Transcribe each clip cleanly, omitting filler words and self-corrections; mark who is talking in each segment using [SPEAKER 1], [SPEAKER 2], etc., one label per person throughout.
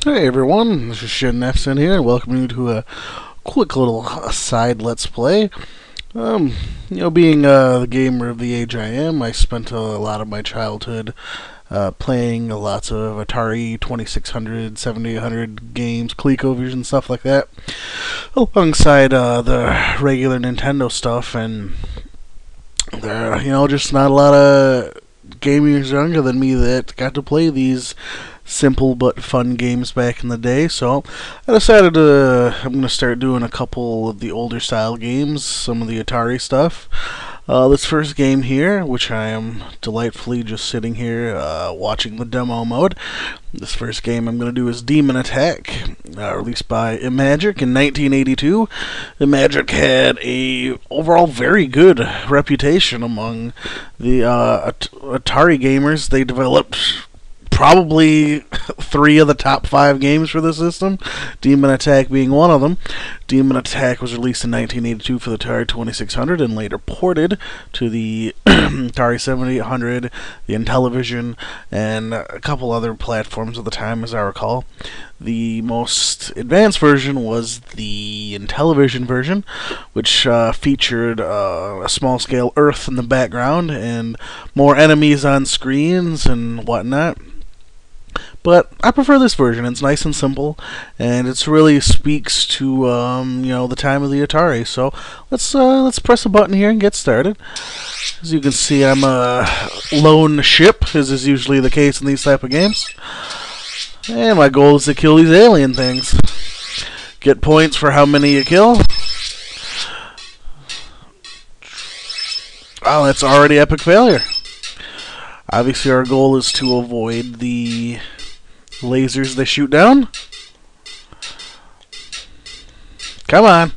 [SPEAKER 1] Hey everyone, this is ShinNefzen here, and welcome you to a quick little side Let's Play. Being the gamer of the age I am, I spent a lot of my childhood playing lots of Atari 2600, 7800 games, ColecoVision, stuff like that, alongside the regular Nintendo stuff, and there are, just not a lot of gamers younger than me that got to play these simple but fun games back in the day. So I decided I'm going to start doing a couple of the older style games, some of the Atari stuff. This first game here, which I am delightfully just sitting here watching the demo mode. This first game I'm going to do is Demon Attack, released by Imagic in 1982. Imagic had a overall very good reputation among the Atari gamers. They developed probably 3 of the top 5 games for the system, Demon Attack being one of them. Demon Attack was released in 1982 for the Atari 2600 and later ported to the Atari 7800, the Intellivision, and a couple other platforms at the time, as I recall. The most advanced version was the Intellivision version, which featured a small-scale Earth in the background and more enemies on screens and whatnot. But I prefer this version. It's nice and simple, and it really speaks to the time of the Atari. So let's press a button here and get started. As you can see, I'm a lone ship, as is usually the case in these type of games. And my goal is to kill these alien things. Get points for how many you kill. Oh, that's already epic failure. Obviously, our goal is to avoid the lasers they shoot down. Come on.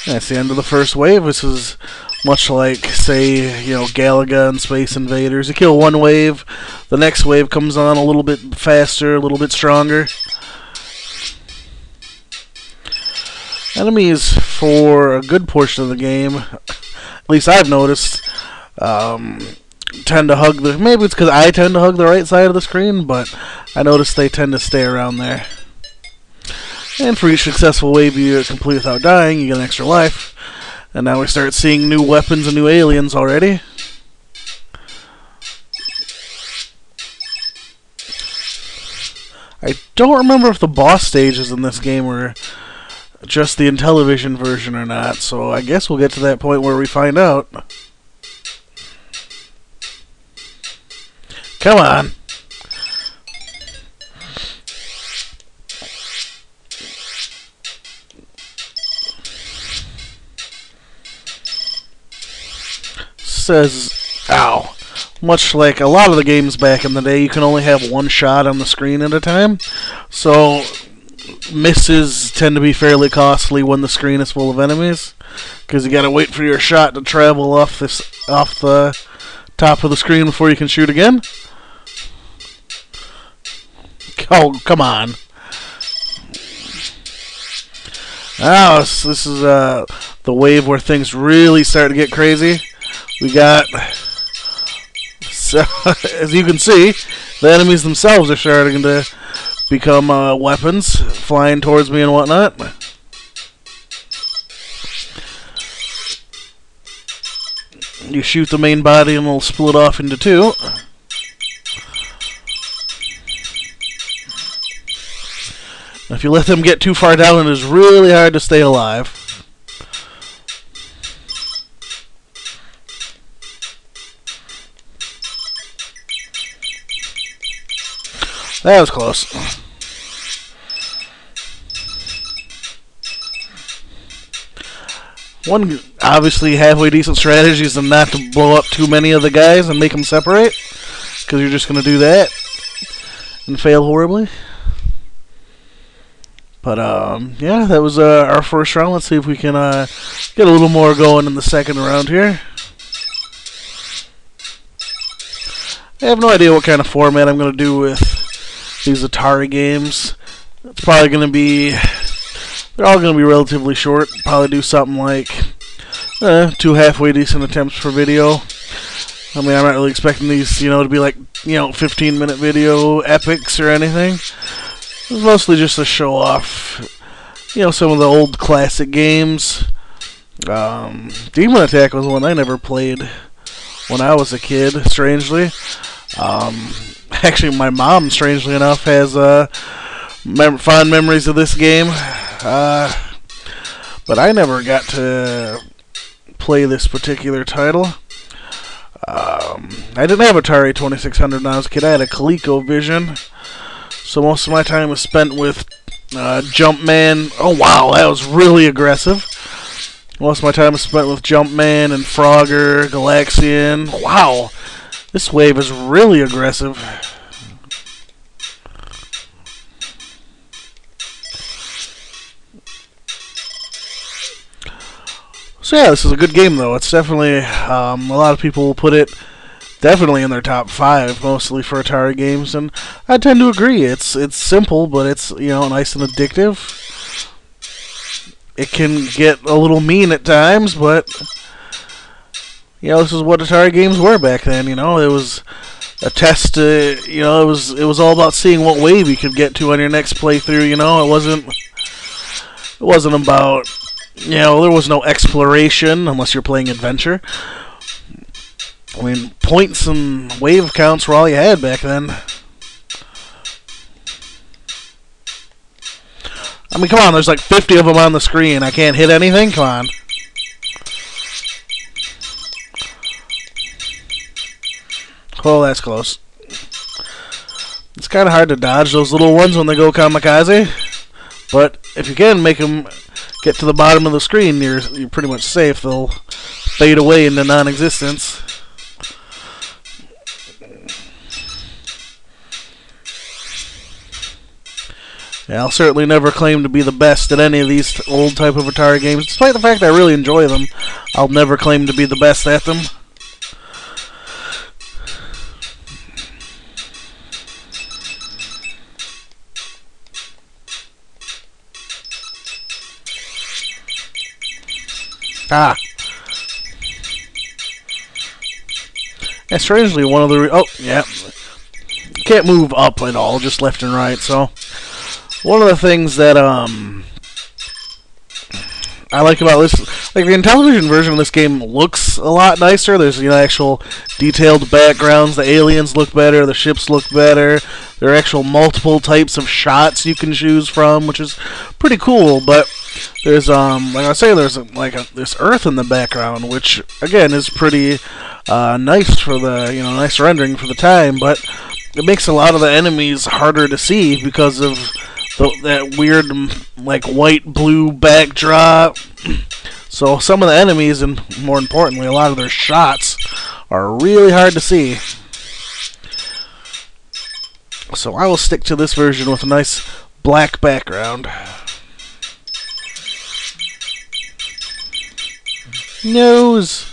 [SPEAKER 1] That's the end of the first wave. This is much like, say, Galaga and Space Invaders. You kill one wave, the next wave comes on a little bit faster, a little bit stronger. Enemies, for a good portion of the game, at least I've noticed, tend to hug maybe it's because I tend to hug the right side of the screen, but I notice they tend to stay around there. And for each successful wave you complete without dying, you get an extra life. And now we start seeing new weapons and new aliens already. I don't remember if the boss stages in this game were just the Intellivision version or not, so I guess we'll get to that point where we find out. Come on. Says, ow. Much like a lot of the games back in the day, you can only have one shot on the screen at a time. So misses tend to be fairly costly when the screen is full of enemies, because you gotta wait for your shot to travel off the top of the screen before you can shoot again. Oh, come on. Oh, this is the wave where things really start to get crazy. We got, so, as you can see, the enemies themselves are starting to become weapons, flying towards me and whatnot. You shoot the main body and it'll split off into 2. If you let them get too far down, it is really hard to stay alive. That was close. One obviously halfway decent strategy is to not to blow up too many of the guys and make them separate, because you're just going to do that and fail horribly. But, yeah, that was our first round. Let's see if we can get a little more going in the second round here. I have no idea what kind of format I'm going to do with these Atari games. It's probably going to be, they're all going to be relatively short. Probably do something like 2 halfway decent attempts per video. I mean, I'm not really expecting these, to be like, 15-minute video epics or anything. It's mostly just to show off, some of the old classic games. Demon Attack was one I never played when I was a kid, strangely. Actually, my mom, strangely enough, has fond memories of this game. But I never got to play this particular title. I didn't have Atari 2600 when I was a kid. I had a ColecoVision. So most of my time was spent with Jumpman. Oh, wow, that was really aggressive. Most of my time was spent with Jumpman and Frogger, Galaxian. Wow, this wave is really aggressive. So yeah, this is a good game though. It's definitely, a lot of people will put it definitely in their top 5, mostly for Atari games, and I tend to agree. It's simple, but it's, nice and addictive. It can get a little mean at times, but this is what Atari games were back then. It was a test to, it was all about seeing what wave you could get to on your next playthrough. It wasn't about, there was no exploration unless you're playing adventure. I mean, points and wave counts were all you had back then. I mean, come on, there's like 50 of them on the screen. I can't hit anything? Come on. Oh, that's close. It's kind of hard to dodge those little ones when they go kamikaze. But if you can make them get to the bottom of the screen, you're pretty much safe. They'll fade away into non-existence. Yeah, I'll certainly never claim to be the best at any of these old type of Atari games. Despite the fact I really enjoy them, I'll never claim to be the best at them. Ah. And strangely, one of the... oh, yeah. Can't move up at all, just left and right, so... one of the things that I like about this, like the Intellivision version of this game looks a lot nicer. There's actual detailed backgrounds. The aliens look better. The ships look better. There are actual multiple types of shots you can choose from, which is pretty cool. But there's like I say, there's this Earth in the background, which again is pretty nice for the nice rendering for the time. But it makes a lot of the enemies harder to see because of that weird, white-blue backdrop. So some of the enemies, and more importantly, a lot of their shots, are really hard to see. So I will stick to this version with a nice black background. Nose.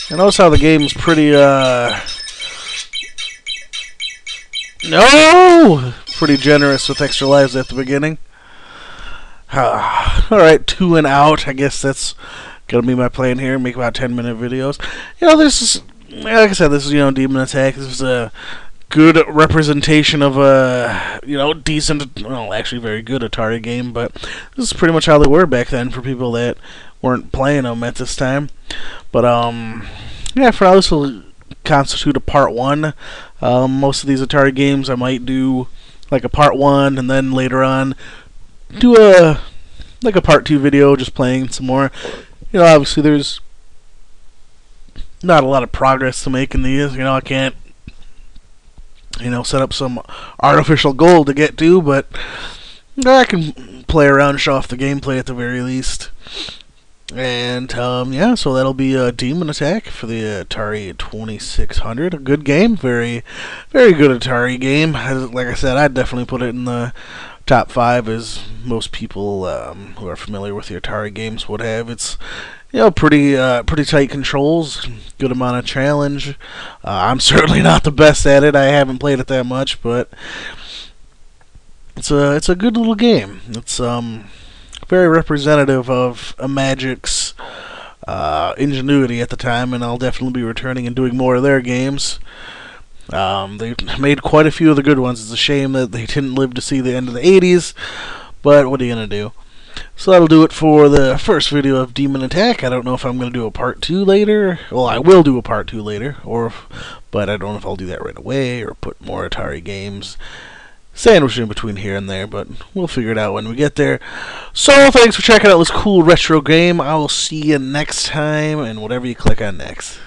[SPEAKER 1] And notice how the game's pretty, no! Pretty generous with extra lives at the beginning. Alright, 2 and out. I guess that's gonna be my plan here. Make about 10-minute videos. This is, like I said, this is, Demon Attack. This is a good representation of a, decent, well, actually very good Atari game, but this is pretty much how they were back then for people that weren't playing them at this time. But, yeah, for now, this will constitute a part 1. Most of these Atari games I might do like a part 1 and then later on do a part 2 video just playing some more. Obviously there's not a lot of progress to make in these. I can't set up some artificial goal to get to, but I can play around and show off the gameplay at the very least. And, yeah, so that'll be Demon Attack for the Atari 2600. A good game. Very, very good Atari game. Like I said, I'd definitely put it in the top 5, as most people who are familiar with the Atari games would have. It's, pretty tight controls, good amount of challenge. I'm certainly not the best at it. I haven't played it that much, but... it's a good little game. It's very representative of Magic's ingenuity at the time, and I'll definitely be returning and doing more of their games. They made quite a few of the good ones. It's a shame that they didn't live to see the end of the 80s, but what are you going to do? So that'll do it for the first video of Demon Attack. I don't know if I'm going to do a part 2 later. Well, I will do a part 2 later, but I don't know if I'll do that right away or put more Atari games sandwiched in between here and there, but we'll figure it out when we get there. So thanks for checking out this cool retro game. I will see you next time, and whatever you click on next.